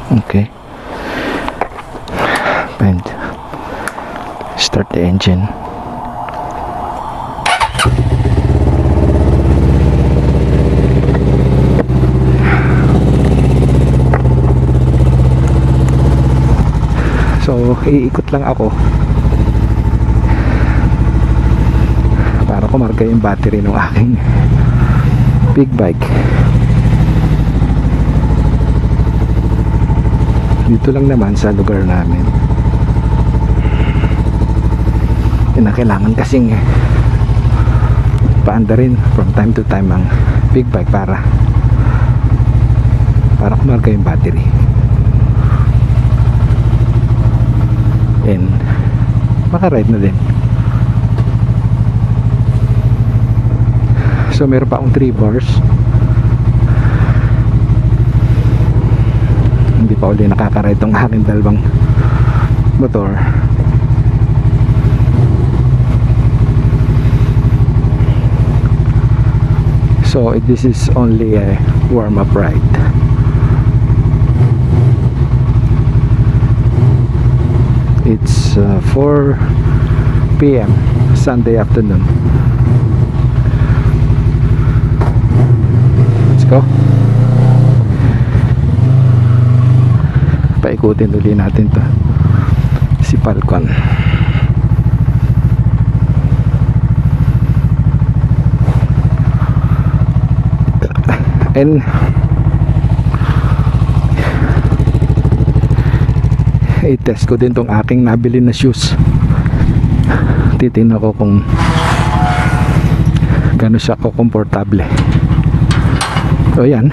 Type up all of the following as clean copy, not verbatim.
Okay. And start the engine. So, iikot lang ako para kumarga yung battery ng aking big bike. Dito lang naman sa lugar namin. Kailangan kasing paanda rin from time to time ang big bike para kumarga yung battery. And makaride na din. So meron pa akong 3 bars. Hindi pa uli nakakaride tong aking dalawang motor. So this is only a warm-up ride. It's 4 PM Sunday afternoon. Let's go. Paikutin uli natin to si Falcon. And i-test ko din tong aking nabili na shoes. Titingnan ko kung gano'n siya komportable. So yan.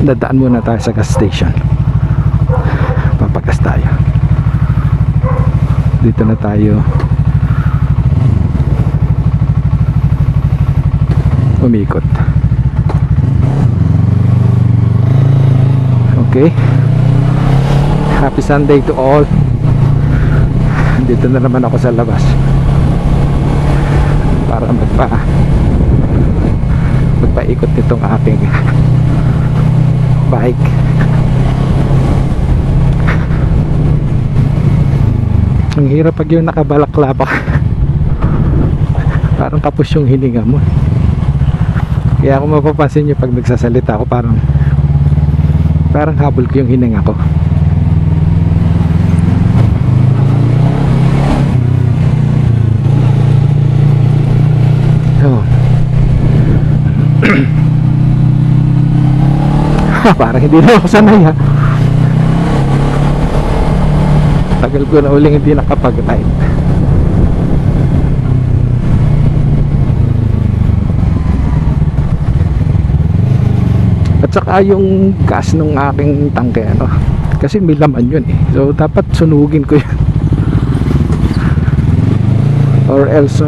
Dadaan muna tayo sa gas station. Papagas tayo. Dito na tayo umikot. Okay. Happy Sunday to all. Dito na naman ako sa labas para magpaikot nitong aking bike. Ang hirap pag yung nakabalaklava. Parang kapos yung hininga mo. Kaya kung mapapansin nyo pag nagsasalita ako, parang habol ko yung hininga ko. So parang hindi na ako sanay ha. Tagal ko na uling hindi nakapag-ride. At saka yung gas ng aking tangke, kasi may laman yun eh. So dapat sunugin ko yun, or else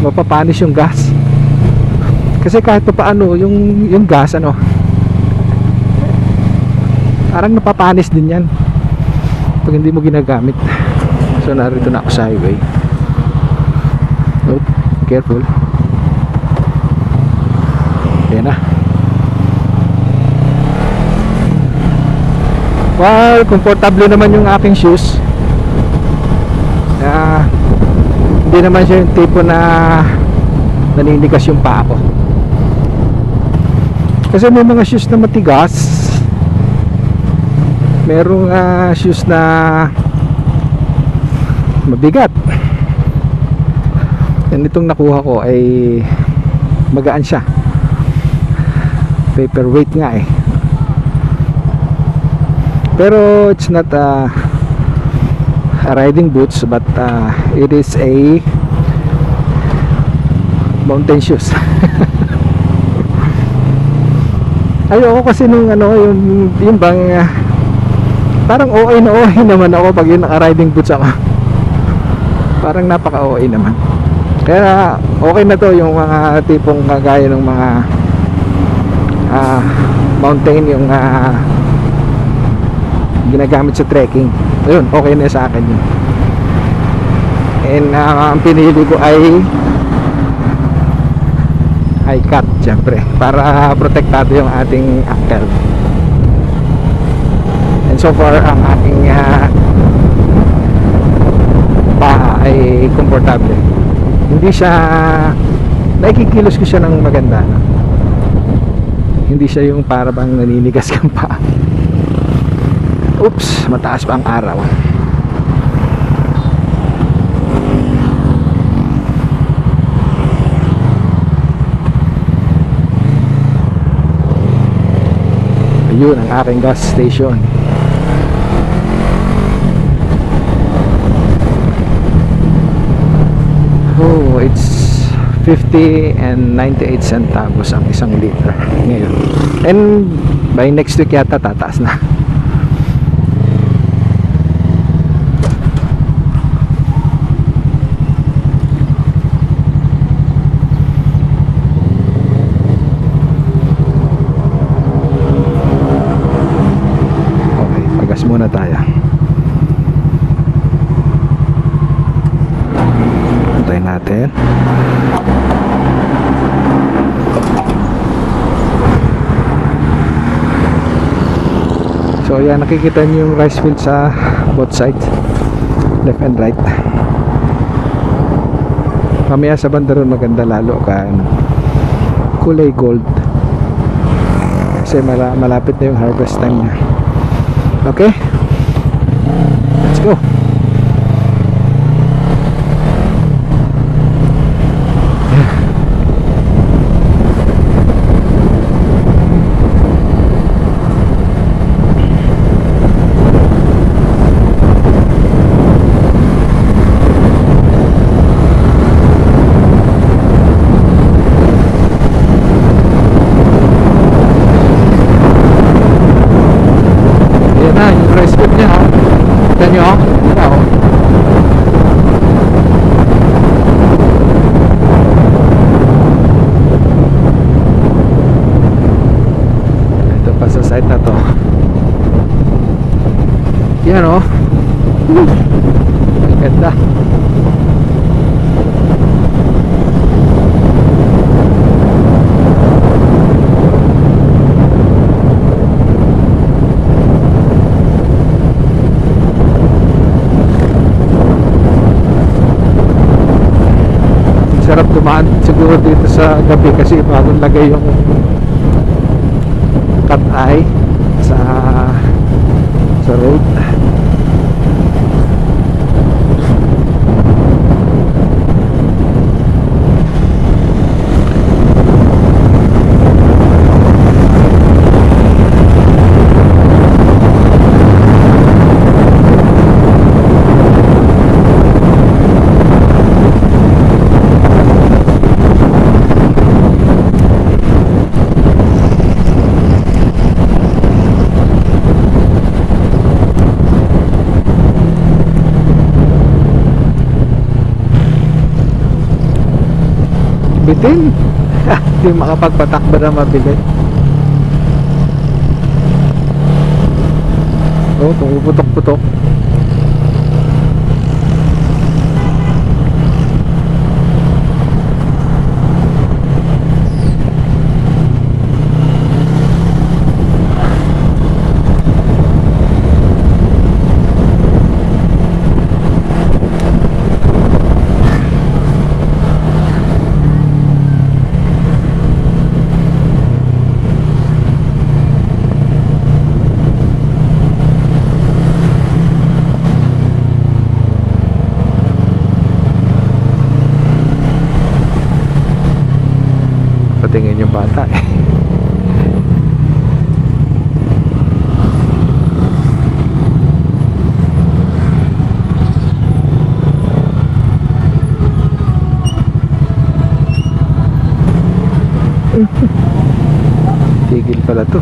mapapanis yung gas. Kasi kahit pa paano yung gas parang napapanis din yan pag hindi mo ginagamit. So narito na ako sa highway. Oh, careful. Yan na. Well, komportable naman yung aking shoes. Hindi naman siya yung tipo na naninigas yung paa ko. Kasi may mga shoes na matigas, merong shoes na mabigat. Yan, itong nakuha ko ay magaan siya, paperweight nga eh. Pero it's not a riding boots, but it is a mountain shoes. Ayoko kasi nung yung bang parang OA na OA naman ako pag yung naka-riding boots ako. Parang napaka-OA naman. Kaya okay na to yung mga tipong kagaya ng mga mountain, yung ginagamit sa trekking. Ayun, okay na sa akin yun. And ang pinili ko ay high cut syempre para protektado yung ating ankle. And so far ang aking paa ay komportable. Hindi siya, nakikilos ko siya ng maganda, no? Hindi siya yung para bang naninigas kang paa. Oops, mataas pa ang araw. Ayun ang aking gas station. Oh, it's 50 and 98 centavos ang isang liter ngayon. And by next week yata tataas na. Okay, pagas muna tayo. Antayin natin. So yan, nakikita niyo yung rice field sa both sides, left and right. Mamaya sa banda ron maganda lalo ka kulay gold kasi malapit na yung harvest time niya. Okay, let's go. Site na to. Yan o. Ang ganda. Sarap dumaan siguro dito sa gabi kasi bagong lagay yung cut eye sa road. Bitin. Hindi makapagpatakbo na mabilis. Oh, pumuputok-putok. Patingin yung bata eh. Tigil pala to.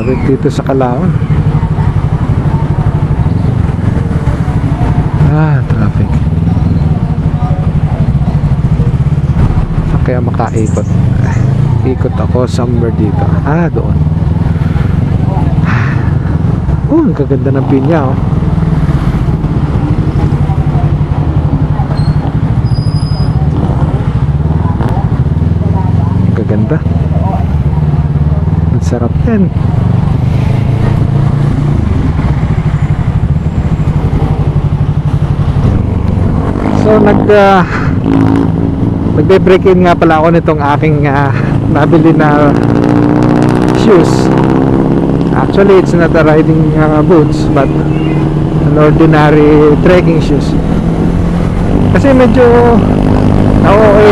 traffic dito sa Calao. Traffic. Kaya makaikot. Ikot ako somewhere dito. Doon. Ang kaganda ng pinya, oh. Ang kaganda. Ang sarap yan. So nagbe-break in nga pala ako nitong aking nabili na shoes. Actually, it's not a riding boots, but an ordinary trekking shoes. Kasi medyo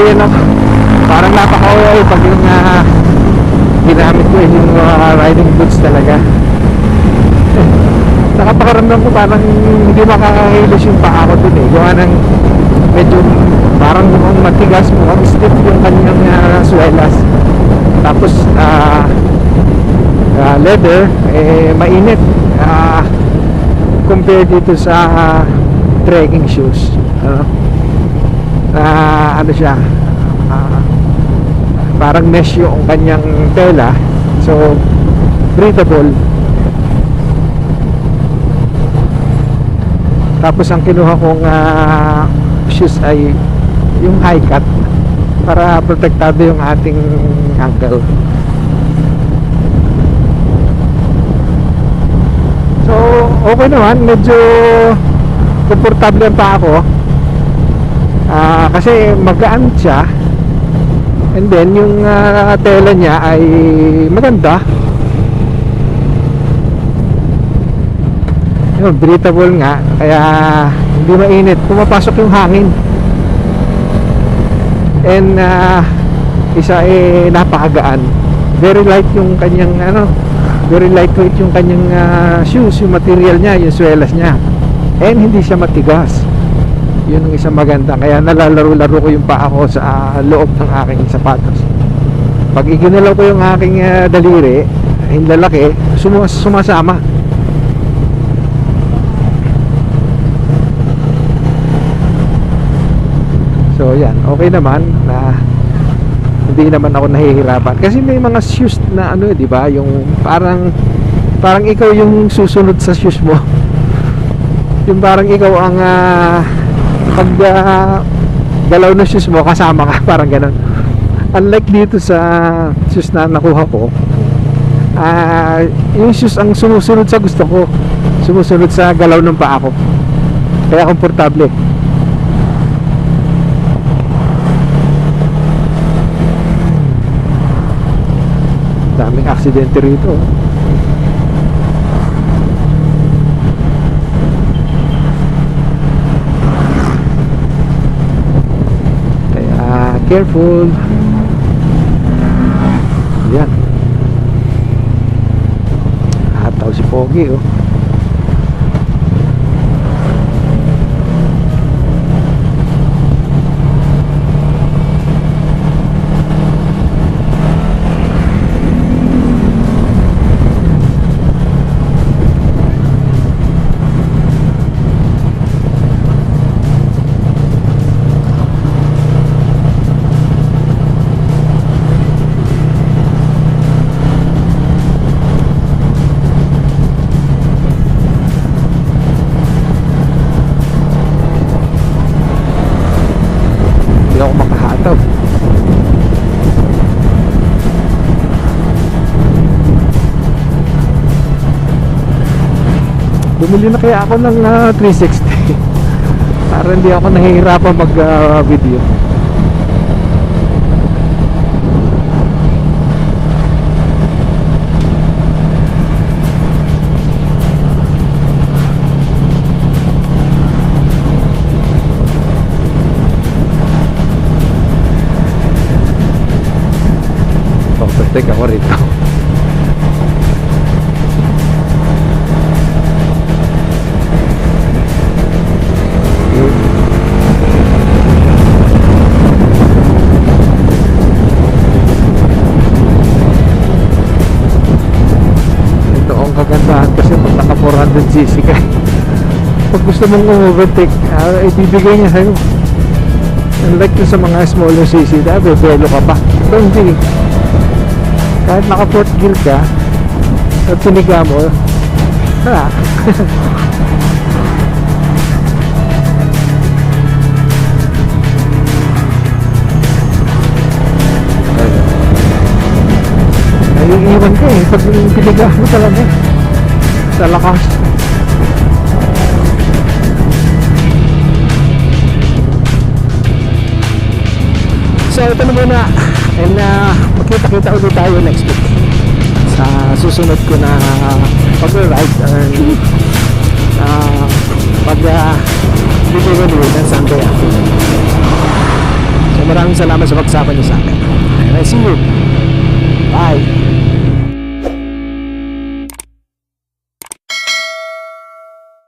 yan ako. Parang napaka-OA pag yung ginamit ko yung riding boots talaga. Nakapakaramdam ko parang hindi makakahilos yung paa ko dun eh. Gawa ng medyo parang mukhang matigas, mukhang stiff yung kanyang swelas. Tapos leather mainit compared dito sa trekking shoes. Ano siya, parang mesh yung kanyang tela, so breathable. Tapos ang kinuha kong shoes ay yung high cut para protektado yung ating ankle. So okay naman, medyo komportable ang paa ko, kasi magaan siya, and then yung tela niya ay maganda. Breathable nga, kaya hindi mainit, pumapasok yung hangin. And isa napakagaan, very light yung kanyang very lightweight yung kanyang shoes, yung material niya, yung swelas niya, and hindi siya matigas. Yun ang isang maganda, kaya nalalaro-laro ko yung paa ko sa loob ng aking sapatos. Pag iginalaw ko yung aking daliri, yung lalaki, sumasama. So yan, okay naman na hindi naman ako nahihirapan. Kasi may mga shoes na di ba, yung parang ikaw yung susunod sa shoes mo. Yung parang ikaw ang pag galaw ng shoes mo, kasama ka, parang ganun. Unlike dito sa shoes na nakuha ko, yung shoes ang sumusunod sa gusto ko, sumusunod sa galaw ng paa ko, kaya komportable. Daming aksidente rito. Kaya careful. Yan. Hataw si Pogi, oh. Ako makahataw. Bumili na kaya ako ng 360 para hindi ako nahihirapan mag video. Teka ako rito. ang kagandahan kasi pag naka 400cc ka, pag gusto mong overtake, ibibigay niya sa'yo. Unlike dun sa mga smaller cc, bebelo ka pa. Ito hindi. Kahit naka 4th gear ka, at piniga mo, naiiwan ka eh pag piniga mo talaga sa lakas. So ito na muna, and magkita-kita ulit tayo next week sa susunod ko na pag-ride or pag-delivery ng Sunday afternoon. So maraming salamat sa pagsama niyo sa akin, and I see you. Bye.